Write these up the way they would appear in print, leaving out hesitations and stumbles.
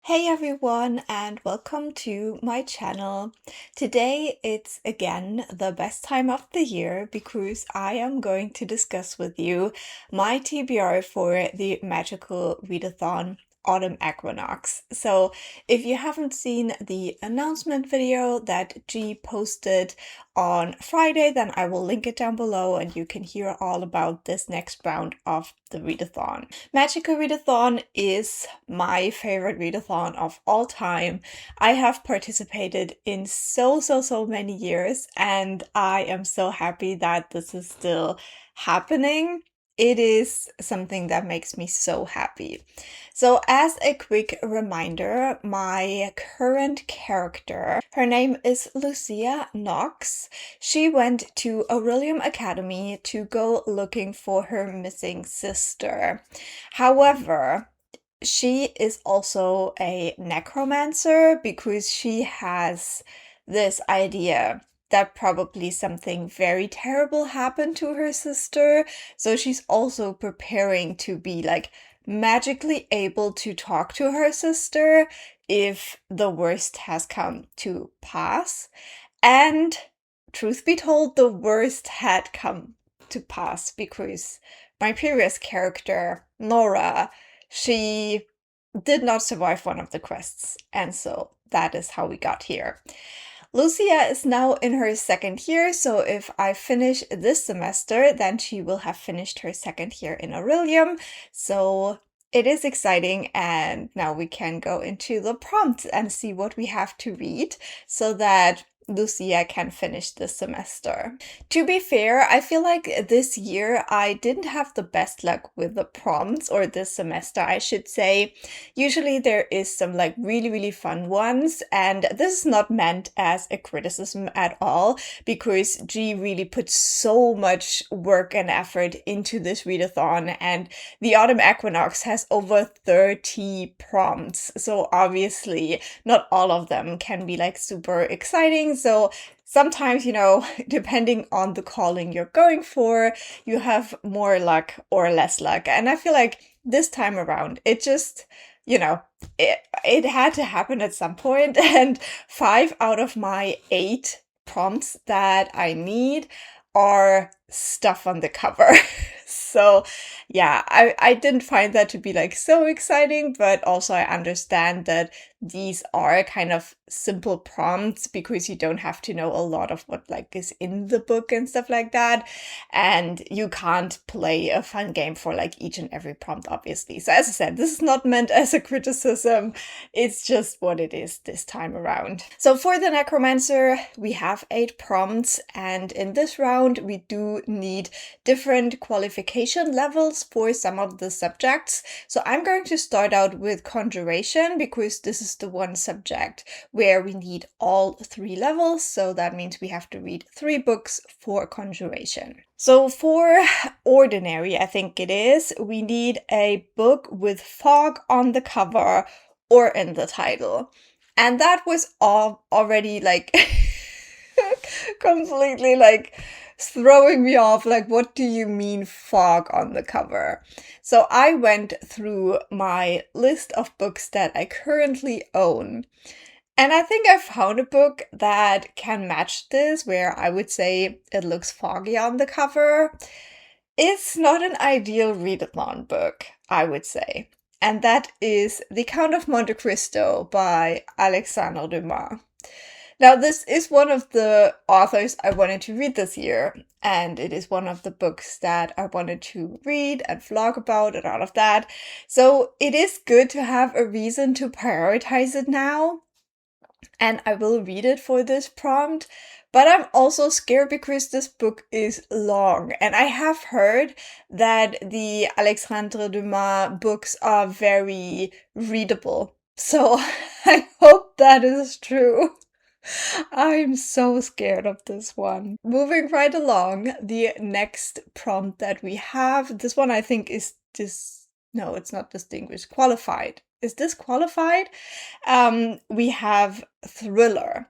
Hey everyone, and welcome to my channel. Today it's again the best time of the year because I am going to discuss with you my TBR for the Magical Readathon Autumn Equinox. So if you haven't seen the announcement video that G posted on Friday, then I will link it down below and you can hear all about this next round of the readathon. Magical Readathon is my favorite readathon of all time. I have participated in so many years, and I am so happy that this is still happening. It is something that makes me so happy. So as a quick reminder, my current character, her name is Lucia Nox. She went to Orilium Academy to go looking for her missing sister. However, she is also a necromancer because she has this idea that probably something very terrible happened to her sister. So she's also preparing to be like magically able to talk to her sister if the worst has come to pass. And truth be told, the worst had come to pass because my previous character, Nora, she did not survive one of the quests. And so that is how we got here. Lucia is now in her second year, so if I finish this semester, then she will have finished her second year in Orilium. So it is exciting, and now we can go into the prompts and see what we have to read so that Lucia can finish this semester. To be fair, I feel like this year I didn't have the best luck with the prompts, or this semester I should say. Usually there is some like really fun ones, and this is not meant as a criticism at all because G really put so much work and effort into this readathon, and the Autumn Equinox has over 30 prompts, so obviously not all of them can be like super exciting. So sometimes, you know, depending on the calling you're going for, you have more luck or less luck. And I feel like this time around, it just, you know, it had to happen at some point. And 5 out of my 8 prompts that I need are stuff on the cover. So yeah, I didn't find that to be like so exciting, but also I understand that these are kind of simple prompts because you don't have to know a lot of what like is in the book and stuff like that. And you can't play a fun game for like each and every prompt, obviously. So as I said, this is not meant as a criticism. It's just what it is this time around. So for the Necromancer, we have 8 prompts, and in this round we do need different qualification levels for some of the subjects. So I'm going to start out with Conjuration because this is the one subject where we need all 3 levels. So that means we have to read 3 books for Conjuration. So for Ordinary, I think it is, we need a book with fog on the cover or in the title. And that was already like completely like throwing me off, like, what do you mean fog on the cover? So I went through my list of books that I currently own, and I think I found a book that can match this, where I would say it looks foggy on the cover. It's not an ideal readathon book, I would say, and that is The Count of Monte Cristo by Alexandre Dumas. Now, this is one of the authors I wanted to read this year, and it is one of the books that I wanted to read and vlog about and all of that. So it is good to have a reason to prioritize it now, and I will read it for this prompt. But I'm also scared because this book is long, and I have heard that the Alexandre Dumas books are very readable. So I hope that is true. I'm so scared of this one. Moving right along, the next prompt that we have, this one I think is no, it's not distinguished, qualified. Is this qualified? We have thriller.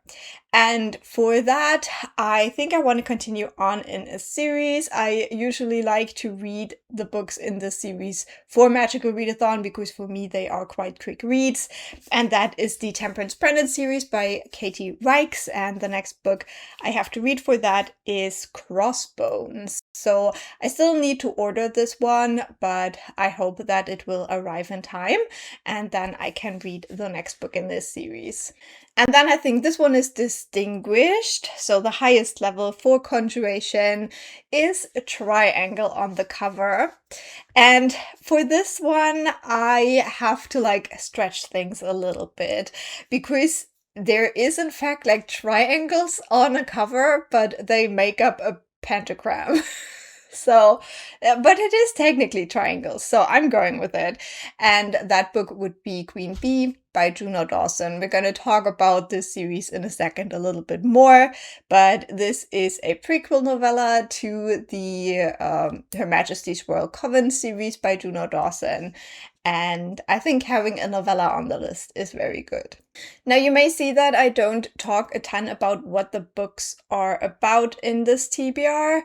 And for that, I think I want to continue on in a series. I usually like to read the books in the series for Magical Readathon because for me they are quite quick reads. And that is the Temperance Prentice series by Katie Reichs. And the next book I have to read for that is Crossbones. So I still need to order this one, but I hope that it will arrive in time. And then I can read the next book in this series. And then I think this one is distinguished. So the highest level for Conjuration is a triangle on the cover. And for this one, I have to like stretch things a little bit because there is in fact like triangles on a cover, but they make up a pentagram. So, but it is technically triangles, so I'm going with it. And that book would be Queen Bee by Juno Dawson. We're going to talk about this series in a second a little bit more, but this is a prequel novella to the Her Majesty's Royal Coven series by Juno Dawson. And I think having a novella on the list is very good. Now, you may see that I don't talk a ton about what the books are about in this TBR.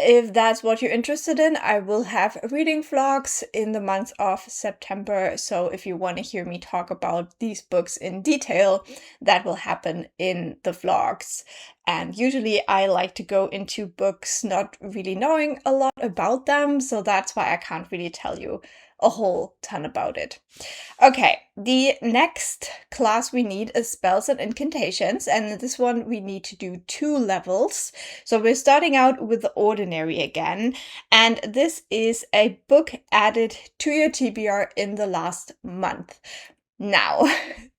If that's what you're interested in, I will have reading vlogs in the month of September. So if you want to hear me talk about these books in detail, that will happen in the vlogs. And usually I like to go into books not really knowing a lot about them. So that's why I can't really tell you a whole ton about it. Okay, the next class we need is spells and incantations, and this one we need to do 2 levels. So we're starting out with the ordinary again, and this is a book added to your TBR in the last month. Now,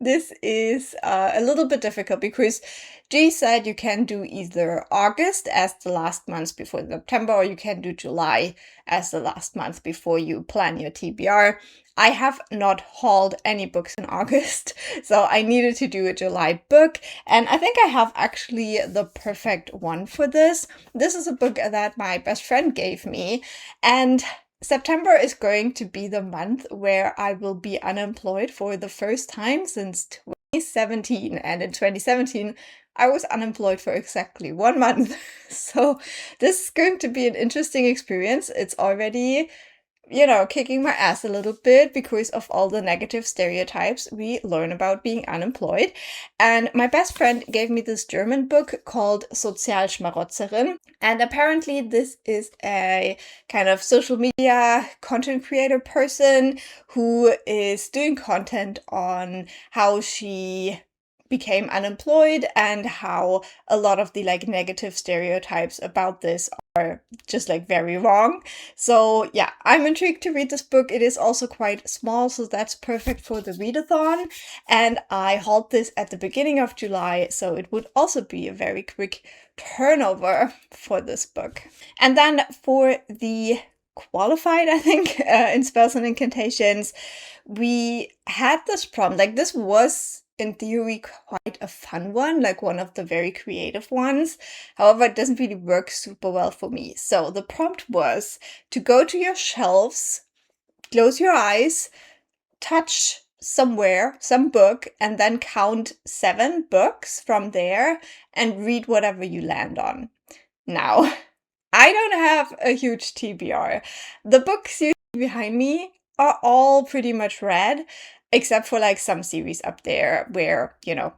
this is a little bit difficult because G said you can do either August as the last month before September, or you can do July as the last month before you plan your TBR. I have not hauled any books in August, so I needed to do a July book, and I think I have actually the perfect one for this. This is a book that my best friend gave me, and September is going to be the month where I will be unemployed for the first time since 2017. And in 2017, I was unemployed for exactly 1 month. So this is going to be an interesting experience. It's already, kicking my ass a little bit because of all the negative stereotypes we learn about being unemployed. And my best friend gave me this German book called Sozialschmarotzerin. And apparently this is a kind of social media content creator person who is doing content on how she became unemployed and how a lot of the negative stereotypes about this are just very wrong. So yeah, I'm intrigued to read this book. It is also quite small, so that's perfect for the readathon. And I hauled this at the beginning of July, so it would also be a very quick turnover for this book. And then for the qualified, I think, in spells and incantations, we had this prompt. This was in theory quite a fun one, one of the very creative ones. However, it doesn't really work super well for me. So the prompt was to go to your shelves, close your eyes, touch somewhere, some book, and then count 7 books from there and read whatever you land on. Now, I don't have a huge TBR. The books you see behind me are all pretty much read, except for some series up there where,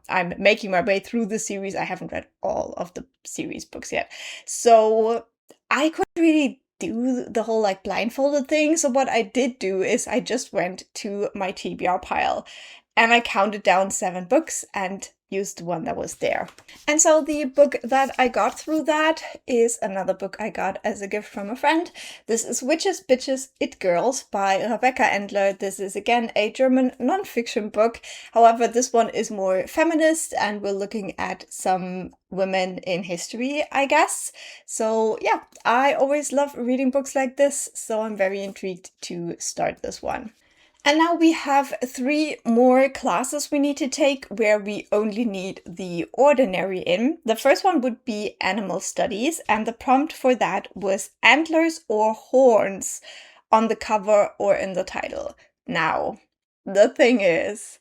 I'm making my way through the series. I haven't read all of the series books yet. So I couldn't really do the whole blindfolded thing. So what I did do is I just went to my TBR pile and I counted down 7 books and used the one that was there. And so the book that I got through that is another book I got as a gift from a friend. This is Witches, Bitches, It Girls by Rebecca Endler. This is again a German nonfiction book. However, this one is more feminist and we're looking at some women in history, I guess. So yeah, I always love reading books like this, so I'm very intrigued to start this one. And now we have 3 more classes we need to take where we only need the ordinary in. The first one would be animal studies, and the prompt for that was antlers or horns on the cover or in the title. Now, the thing is,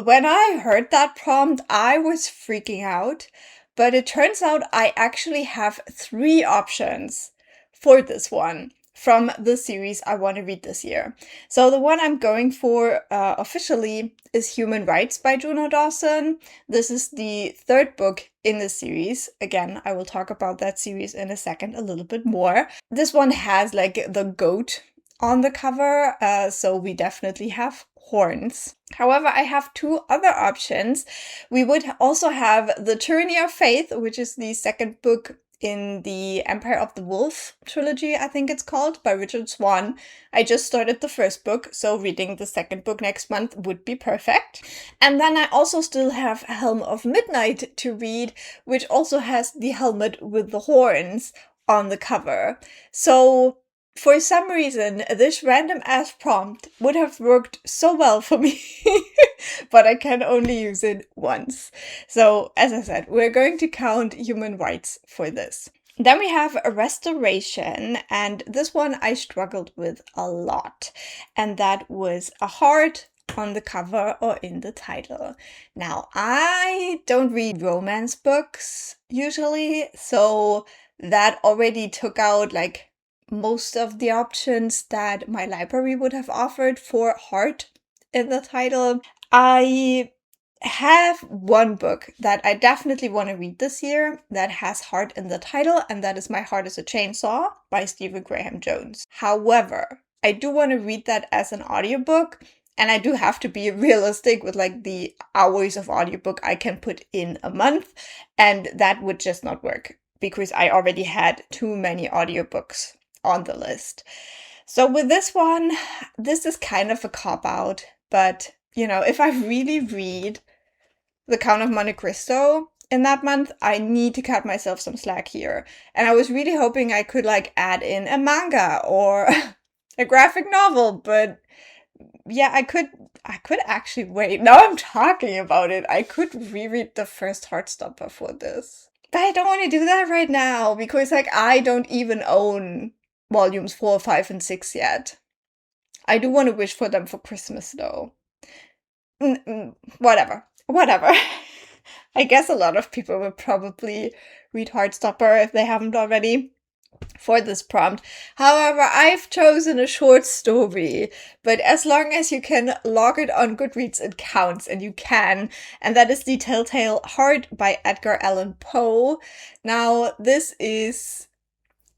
when I heard that prompt, I was freaking out, but it turns out I actually have 3 options for this one from the series I want to read this year. So the one I'm going for officially is Human Rights by Juno Dawson. This is the 3rd book in the series. Again, I will talk about that series in a second a little bit more. This one has like the goat on the cover, so we definitely have horns. However, I have 2 other options. We would also have The Tyranny of Faith, which is the 2nd book in the Empire of the Wolf trilogy, I think it's called, by Richard Swan. I just started the 1st book, so reading the 2nd book next month would be perfect. And then I also still have Helm of Midnight to read, which also has the helmet with the horns on the cover. So for some reason, this random ass prompt would have worked so well for me, but I can only use it once. So, as I said, we're going to count Human Rights for this. Then we have a Restoration, and this one I struggled with a lot, and that was a heart on the cover or in the title. Now, I don't read romance books usually, so that already took out like most of the options that my library would have offered for heart in the title. I have one book that I definitely want to read this year that has heart in the title, and that is My Heart is a Chainsaw by Stephen Graham Jones. However, I do want to read that as an audiobook, and I do have to be realistic with like the hours of audiobook I can put in a month, and that would just not work because I already had too many audiobooks on the list. So with this one, this is kind of a cop-out, but you know, if I really read The Count of Monte Cristo in that month, I need to cut myself some slack here. And I was really hoping I could like add in a manga or a graphic novel, but yeah, I could actually wait. Now I'm talking about it. I could reread the first Heartstopper for this. But I don't want to do that right now because like I don't even own volumes 4, 5, and 6 yet. I do want to wish for them for Christmas though. Whatever. I guess a lot of people will probably read Heartstopper if they haven't already for this prompt. However, I've chosen a short story, but as long as you can log it on Goodreads, it counts, and you can. And that is The Telltale Heart by Edgar Allan Poe. Now, this is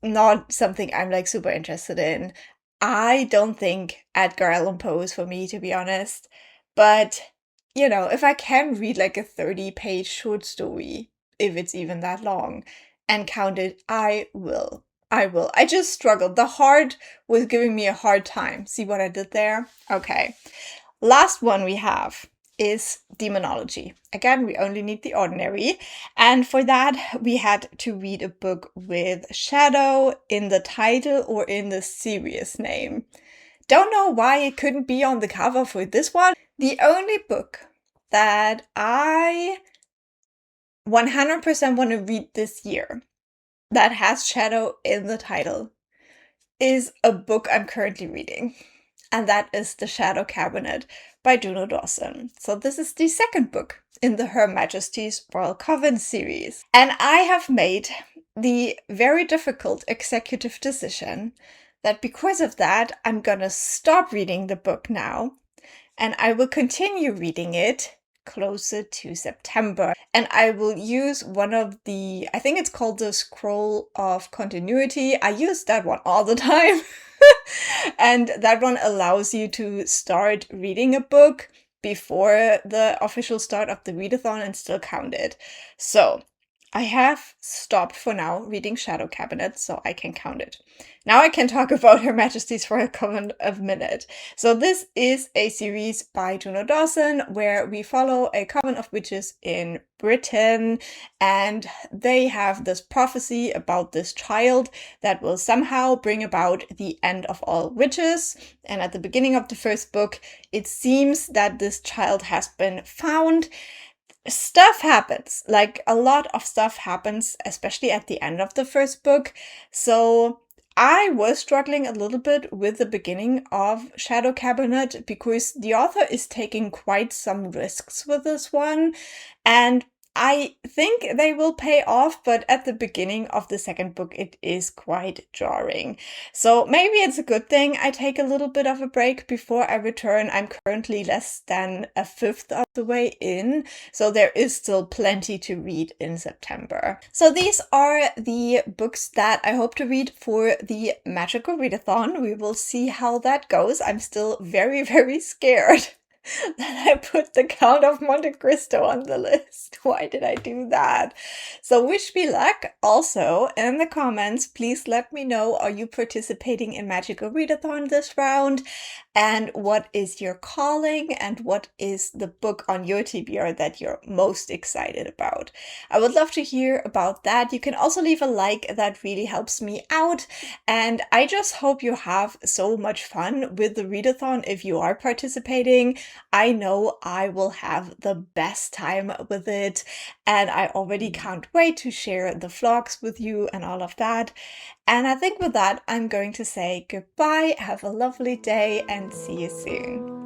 not something I'm like super interested in. I don't think Edgar Allan Poe is for me, to be honest. But, you know, if I can read like a 30-page short story, if it's even that long, and count it, I will. I just struggled. The heart was giving me a hard time. See what I did there? Okay. Last one we have is Demonology. Again, we only need the ordinary. And for that, we had to read a book with shadow in the title or in the series name. Don't know why it couldn't be on the cover for this one. The only book that I 100% want to read this year that has shadow in the title is a book I'm currently reading, and that is The Shadow Cabinet by Juno Dawson. So this is the 2nd book in the Her Majesty's Royal Coven series. And I have made the very difficult executive decision that because of that, I'm gonna stop reading the book now, and I will continue reading it closer to September. And I will use one of the, I think it's called the Scroll of Continuity. I use that one all the time. And that one allows you to start reading a book before the official start of the readathon and still count it. So I have stopped for now reading Shadow Cabinet so I can count it. Now I can talk about Her Majesty's Royal Coven a minute. So this is a series by Juno Dawson where we follow a coven of witches in Britain, and they have this prophecy about this child that will somehow bring about the end of all witches. And at the beginning of the 1st book, it seems that this child has been found. Stuff happens, like a lot of stuff happens, especially at the end of the 1st book. So I was struggling a little bit with the beginning of Shadow Cabinet because the author is taking quite some risks with this one, and I think they will pay off, but at the beginning of the second book, it is quite jarring. So maybe it's a good thing I take a little bit of a break before I return. I'm currently less than a fifth of the way in, so there is still plenty to read in September. So these are the books that I hope to read for the Magical Readathon. We will see how that goes. I'm still very, very scared that I put the Count of Monte Cristo on the list. Why did I do that? So wish me luck. Also, in the comments, please let me know, are you participating in Magical Readathon this round? And what is your calling? And what is the book on your TBR that you're most excited about? I would love to hear about that. You can also leave a like, that really helps me out. And I just hope you have so much fun with the readathon if you are participating. I know I will have the best time with it, and I already can't wait to share the vlogs with you and all of that. And I think with that, I'm going to say goodbye, have a lovely day, and see you soon.